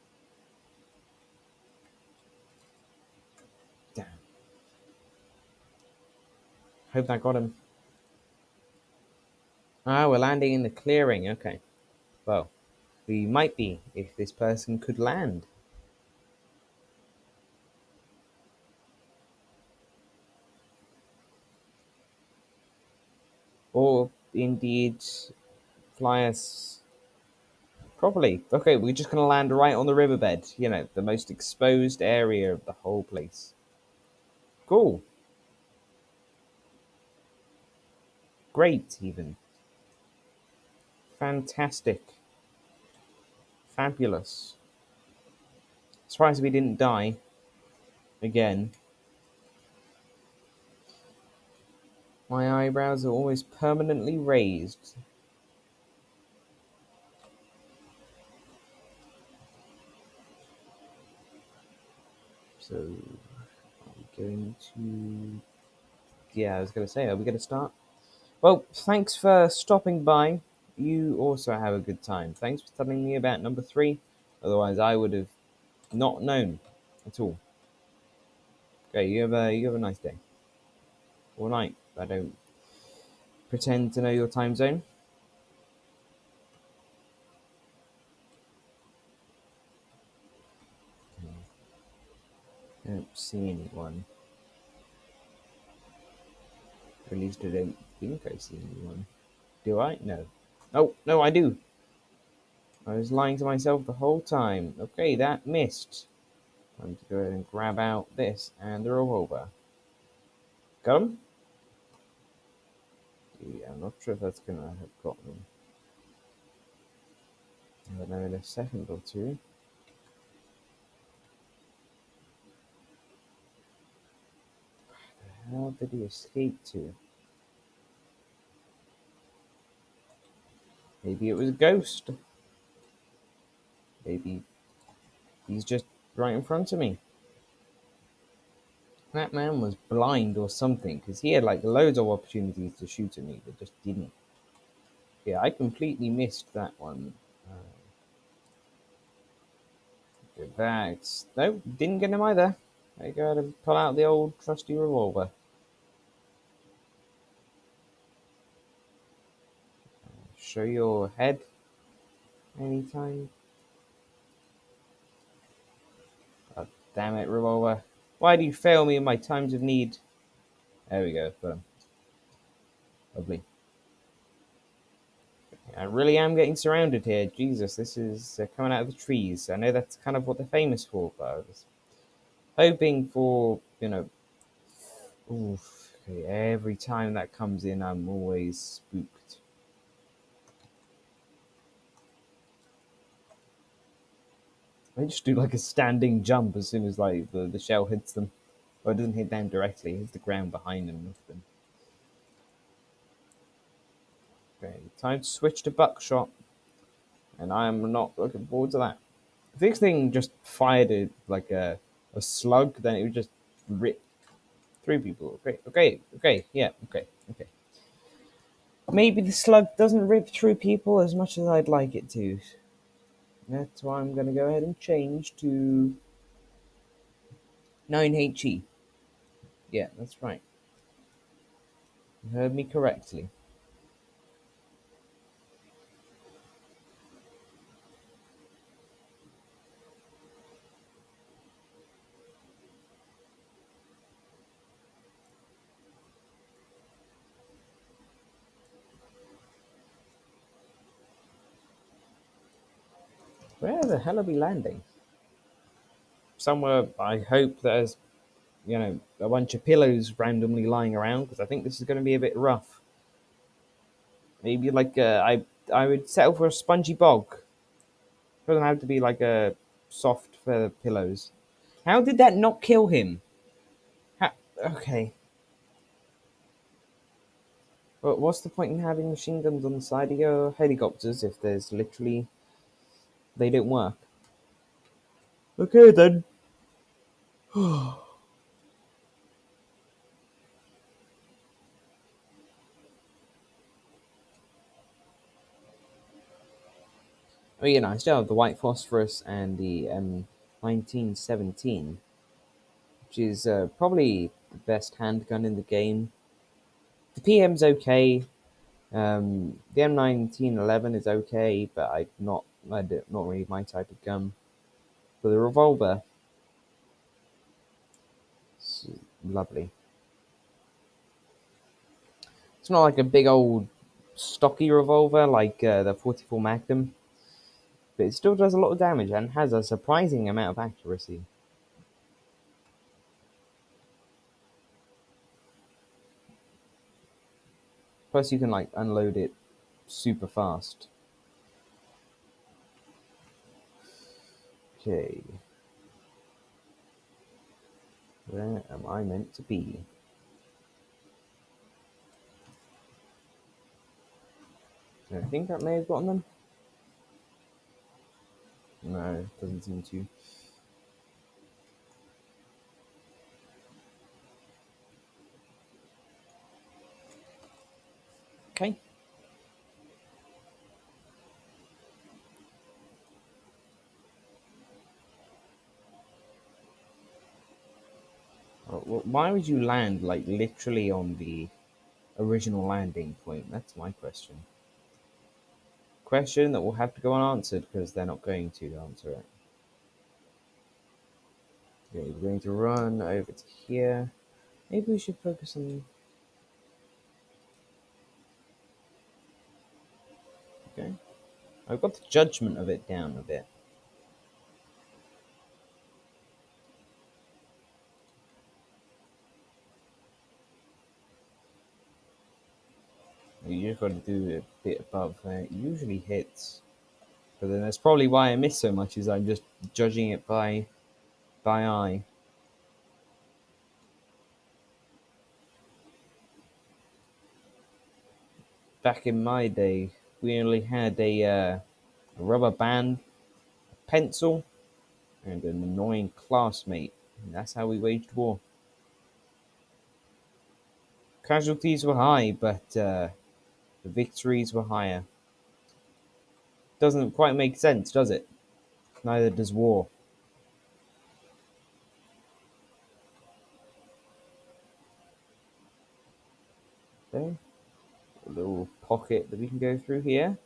Damn. Hope that got him. Ah, we're landing in the clearing. Okay. Well, we might be if this person could land. Or indeed fly us Properly. Okay, we're just gonna land right on the riverbed. You know, the most exposed area of the whole place. Cool. Great, even. Fantastic. Fabulous. Surprised we didn't die again. My eyebrows are always permanently raised. So, are we going to. Yeah, I was going to say, are we going to start? Well, thanks for stopping by. You also have a good time. Thanks for telling me about number three. Otherwise, I would have not known at all. Okay, you have a nice day or night. I don't pretend to know your time zone. I don't see anyone. Or at least I don't think I see anyone. Do I? No. Oh, no, I do. I was lying to myself the whole time. Okay, that missed. I'm to go ahead and grab out this and the revolver. Got him? Yeah, I'm not sure if that's gonna have got me. I don't know in a second or two. How did he escape to? Maybe it was a ghost. Maybe he's just right in front of me. That man was blind or something, because he had like loads of opportunities to shoot at me, but just didn't. Yeah, I completely missed that one. Uh, That's no, didn't get him either. I go ahead and pull out the old trusty revolver. Show your head anytime. God damn it, revolver! Why do you fail me in my times of need? There we go. Got him. Lovely. I really am getting surrounded here. Jesus, this is coming out of the trees. I know that's kind of what they're famous for, but I was hoping for, oof, okay, every time that comes in, I'm always spooked. They just do like a standing jump as soon as like the shell hits them. Well, it doesn't hit them directly, it hits the ground behind them with them. Okay, time to switch to buckshot, and I am not looking forward to that. If this thing just fired like a slug, then it would just rip through people. Okay, okay, okay, yeah, okay, okay. Maybe the slug doesn't rip through people as much as I'd like it to. That's why I'm going to go ahead and change to 9HE. Yeah, that's right. You heard me correctly. Where the hell are we landing? Somewhere I hope there's, a bunch of pillows randomly lying around because I think this is going to be a bit rough. Maybe like I would settle for a spongy bog. Doesn't have to be like a soft feather pillows. How did that not kill him? Okay. But what's the point in having machine guns on the side of your helicopters if there's literally they don't work? Okay then. I still have the white phosphorus and the 1917, which is probably the best handgun in the game. The PM's okay. The M1911 is okay, but not really my type of gun. But the revolver, it's lovely. It's not like a big old stocky revolver like the 44 Magnum, but it still does a lot of damage and has a surprising amount of accuracy. Plus, you can like unload it super fast. Okay. Where am I meant to be? I think that may have gotten them. No, doesn't seem to. Okay. Well, why would you land like literally on the original landing point? That's my question. Question that will have to go unanswered because they're not going to answer it. Okay, we're going to run over to here. Maybe we should focus on. Okay. I've got the judgment of it down a bit. You just got to do it a bit above there. It usually hits. But then that's probably why I miss so much, is I'm just judging it by eye. Back in my day, we only had a rubber band, a pencil, and an annoying classmate. And that's how we waged war. Casualties were high, but the victories were higher. Doesn't quite make sense, does it? Neither does war. Okay. A little pocket that we can go through here.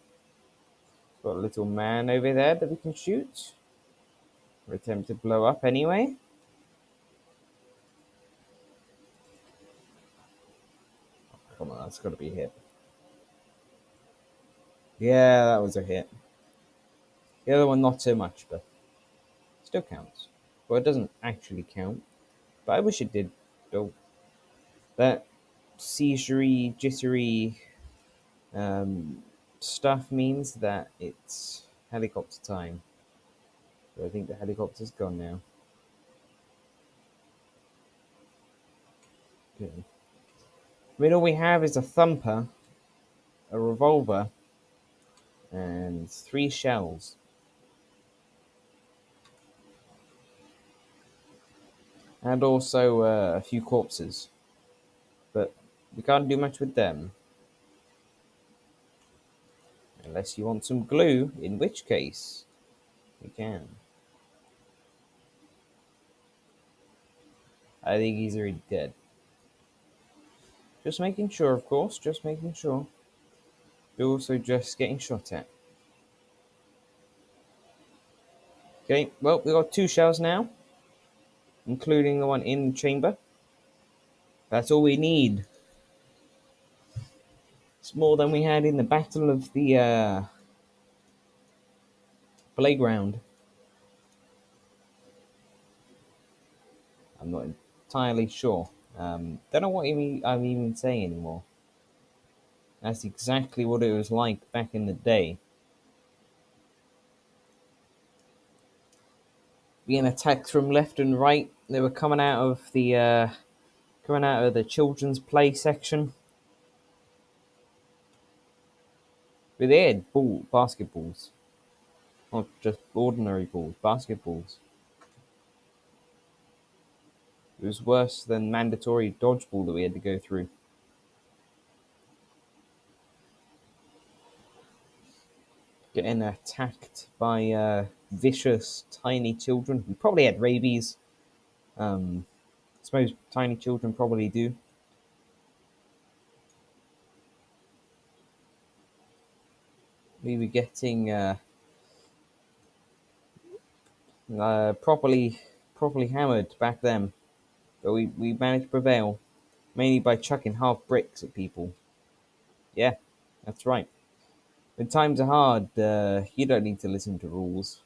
Got a little man over there that we can shoot. Or attempt to blow up anyway. Come on, that's got to be a hit. Yeah, that was a hit. The other one, not so much, but still counts. Well, it doesn't actually count, but I wish it did. Though that seisurey, jittery um, stuff means that it's helicopter time. So I think the helicopter's gone now. Okay. I mean, all we have is a thumper, a revolver, and 3 shells. And also a few corpses. But we can't do much with them. Unless you want some glue, in which case we can. I think he's already dead. Just making sure, of course, just making sure. You're also just getting shot at. Okay, well, we've got 2 shells now, including the one in the chamber. That's all we need. It's more than we had in the Battle of the Playground. I'm not entirely sure. Don't know what I'm even saying anymore. That's exactly what it was like back in the day. Being attacked from left and right. They were coming out of the children's play section. But they had basketballs, not just ordinary balls, basketballs. It was worse than mandatory dodgeball that we had to go through. Getting attacked by vicious tiny children who probably had rabies. I suppose tiny children probably do. We were getting properly hammered back then, but we managed to prevail, mainly by chucking half bricks at people. Yeah, that's right. When times are hard, you don't need to listen to rules.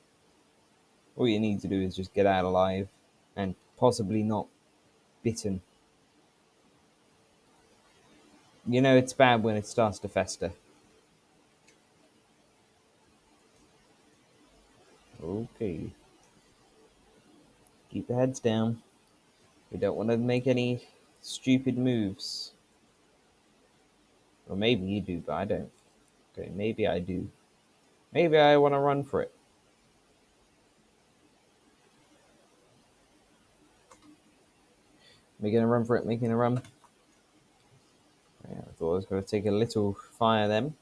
All you need to do is just get out alive and possibly not bitten. You know it's bad when it starts to fester. Okay, keep the heads down. We don't want to make any stupid moves. Or maybe you do, but I don't. Okay, maybe I do. Maybe I want to run for it. Making a run for it, making a run. Yeah, I thought I was going to take a little fire then.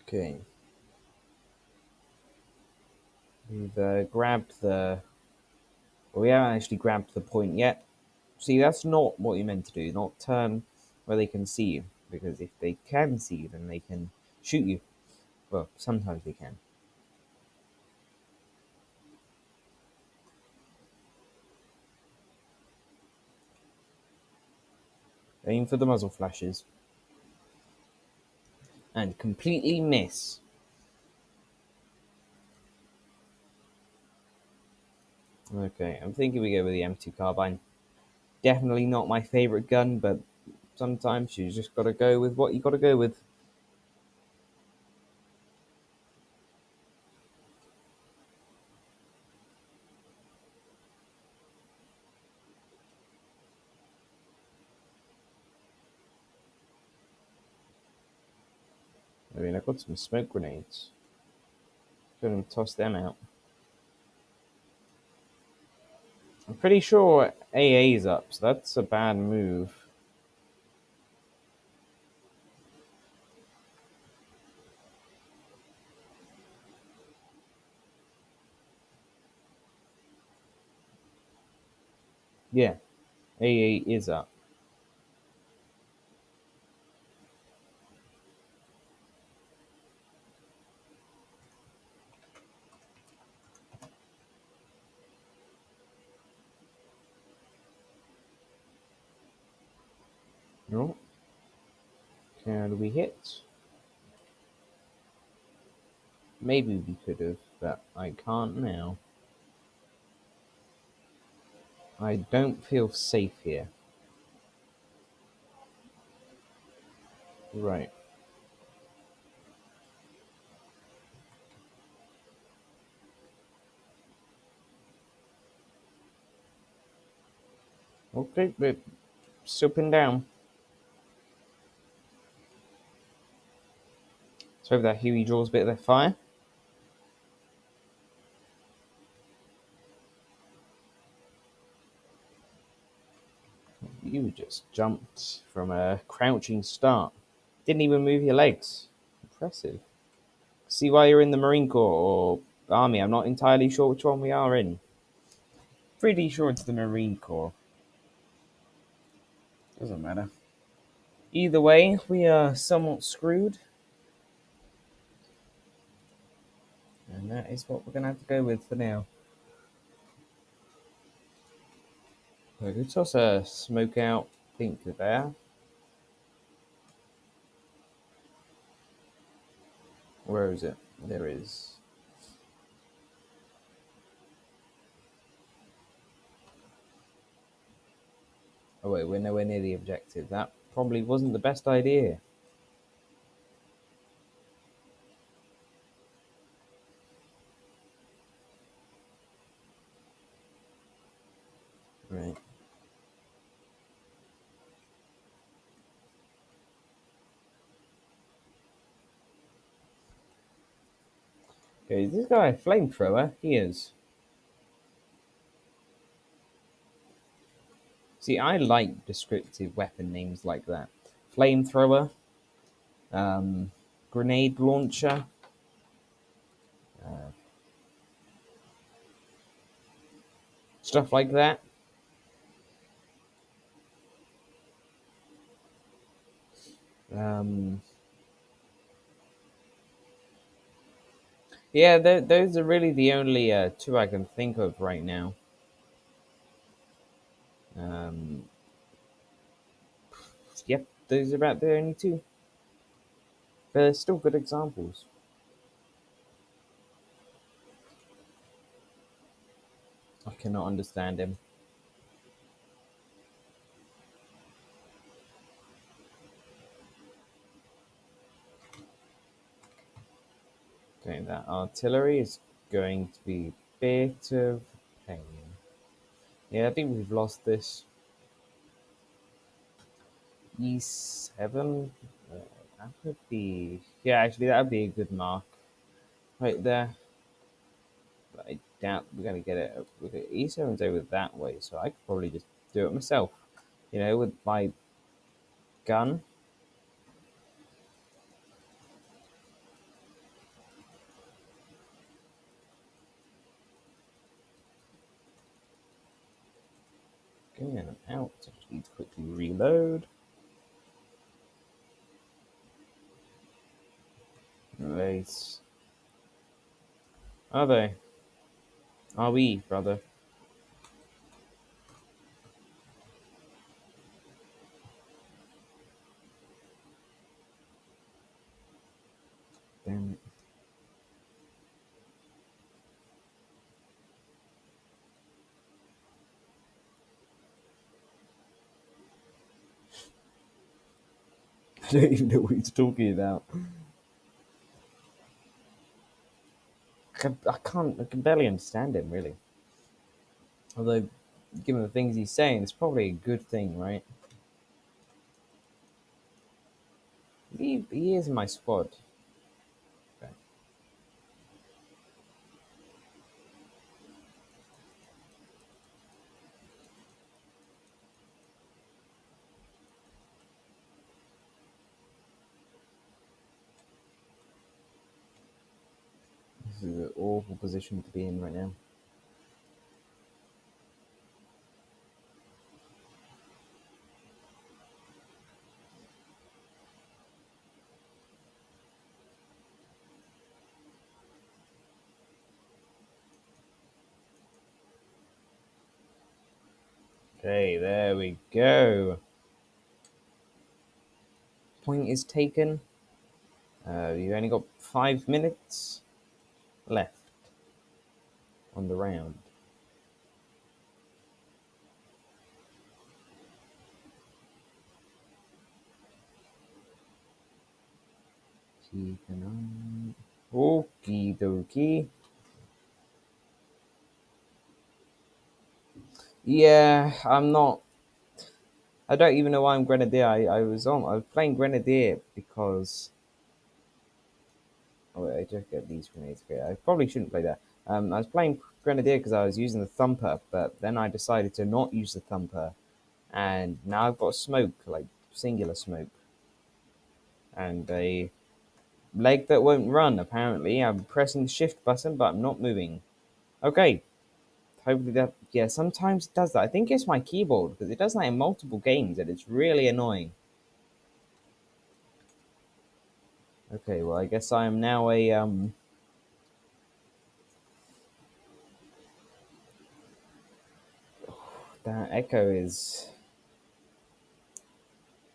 Okay. We've grabbed the... Well, we haven't actually grabbed the point yet. See, that's not what you're meant to do. Not turn where they can see you. Because if they can see you, then they can shoot you. Well, sometimes they can. Aim for the muzzle flashes. And completely miss. Okay, I'm thinking we go with the M2 carbine. Definitely not my favorite gun, but sometimes you just gotta go with what you gotta go with. I mean, I've got some smoke grenades. Gonna toss them out. I'm pretty sure AA's up, so that's a bad move. Yeah, AA is up. No. Can we hit? Maybe we could have, but I can't now. I don't feel safe here. Right. Okay, but still pinned down. So that Huey draws a bit of their fire. You just jumped from a crouching start. Didn't even move your legs. Impressive. See why you're in the Marine Corps or Army. I'm not entirely sure which one we are in. Pretty sure it's the Marine Corps. Doesn't matter. Either way, we are somewhat screwed. And that is what we're going to have to go with for now. So we toss a smoke out pink there. Where is it? There it is. Oh wait, we're nowhere near the objective. That probably wasn't the best idea. Right. Okay, is this guy a flamethrower? He is. See, I like descriptive weapon names like that. Flamethrower, um, grenade launcher, uh, stuff like that. Um, yeah, those are really the only two I can think of right now. Um, yep, those are about the only two. But they're still good examples. I cannot understand him. Okay, that artillery is going to be a bit of pain. Yeah, I think we've lost this. E7. Uh, that would be. Yeah, actually, that would be a good mark right there. But I doubt we're going to get it. E7's over that way, so I could probably just do it myself. You know, with my gun. Okay, and I'm out. So I just need to quickly reload. Nice. Are they? Are we, brother? Damn it. I don't even know what he's talking about. I can barely understand him, really. Although, given the things he's saying, it's probably a good thing, right? He is in my squad. Okay. This is an awful position to be in right now. Okay, there we go. Point is taken. You've only got 5 minutes left on the round. Keep an eye. Okie dokie. Yeah, I'm not. I don't even know why I'm Grenadier. I was playing Grenadier because. Oh wait, I just get these grenades. Okay, I probably shouldn't play that. I was playing Grenadier because I was using the Thumper, but then I decided to not use the Thumper, and now I've got smoke, like singular smoke, and a leg that won't run. Apparently, I'm pressing the shift button, but I'm not moving. Okay, hopefully that. Yeah, sometimes it does that. I think it's my keyboard because it does that in multiple games, and it's really annoying. Okay, well, I guess I am now a That echo is.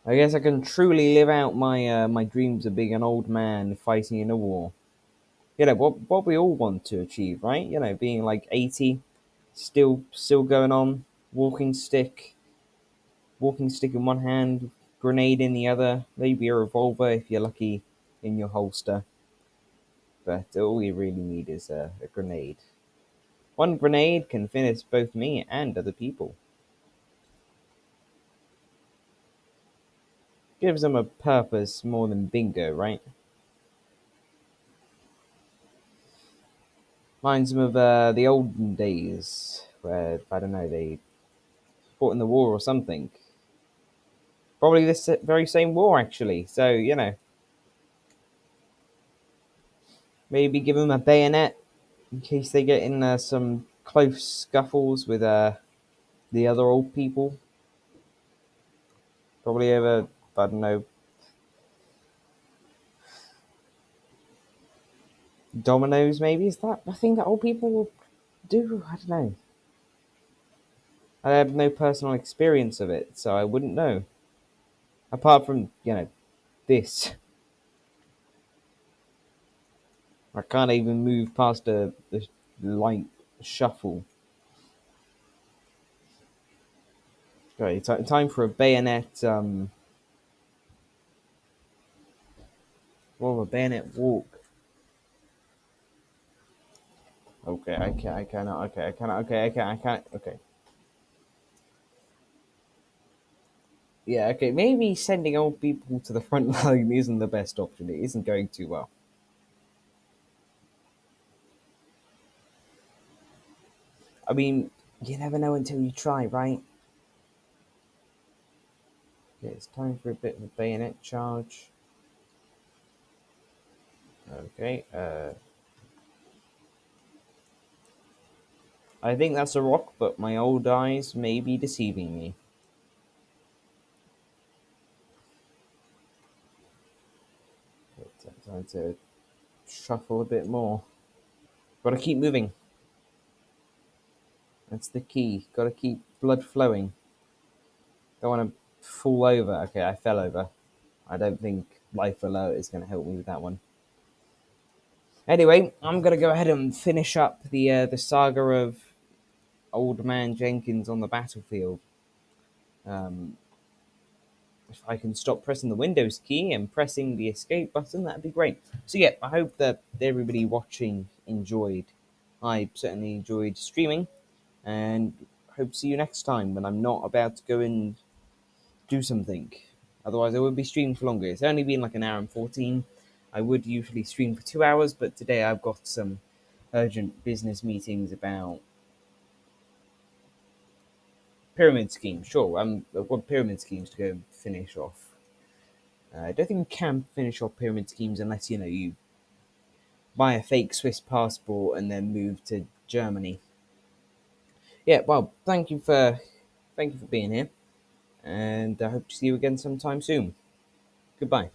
I guess I can truly live out my dreams of being an old man fighting in a war. You know what we all want to achieve, right? You know, being like 80, still going on, walking stick, walking stick in one hand, grenade in the other, maybe a revolver if you're lucky in your holster. But all you really need is a grenade. One grenade can finish both me and other people. Gives them a purpose more than bingo, right? Reminds them of the olden days where, I don't know, they fought in the war or something. Probably this very same war, actually. So, you know, maybe give them a bayonet in case they get in some close scuffles with the other old people. Probably over, I don't know, Dominoes, maybe? Is that a thing that old people will do? I don't know. I have no personal experience of it, so I wouldn't know. Apart from, this. I can't even move past the light shuffle. Okay, time for a bayonet, a bayonet walk. Okay, I cannot, okay, I cannot, okay, I can't, okay. Yeah, okay, maybe sending old people to the front line isn't the best option. It isn't going too well. I mean, you never know until you try, right? Yeah, it's time for a bit of a bayonet charge. Okay, I think that's a rock, but my old eyes may be deceiving me. Time to shuffle a bit more. Gotta keep moving. That's the key. Gotta keep blood flowing. Don't want to fall over. Okay, I fell over. I don't think life alert is going to help me with that one. Anyway, I'm gonna go ahead and finish up the saga of Old Man Jenkins on the battlefield. Um, if I can stop pressing the Windows key and pressing the escape button, that'd be great. So yeah, I hope that everybody watching enjoyed. I certainly enjoyed streaming, and hope to see you next time when I'm not about to go and do something. Otherwise, I would be streaming for longer. It's only been like an hour and 14. I would usually stream for 2 hours, but today I've got some urgent business meetings about pyramid schemes. Sure, I've got pyramid schemes to go and finish off. I don't think you can finish off pyramid schemes unless you buy a fake Swiss passport and then move to Germany. Yeah, well, thank you for being here, and I hope to see you again sometime soon. Goodbye.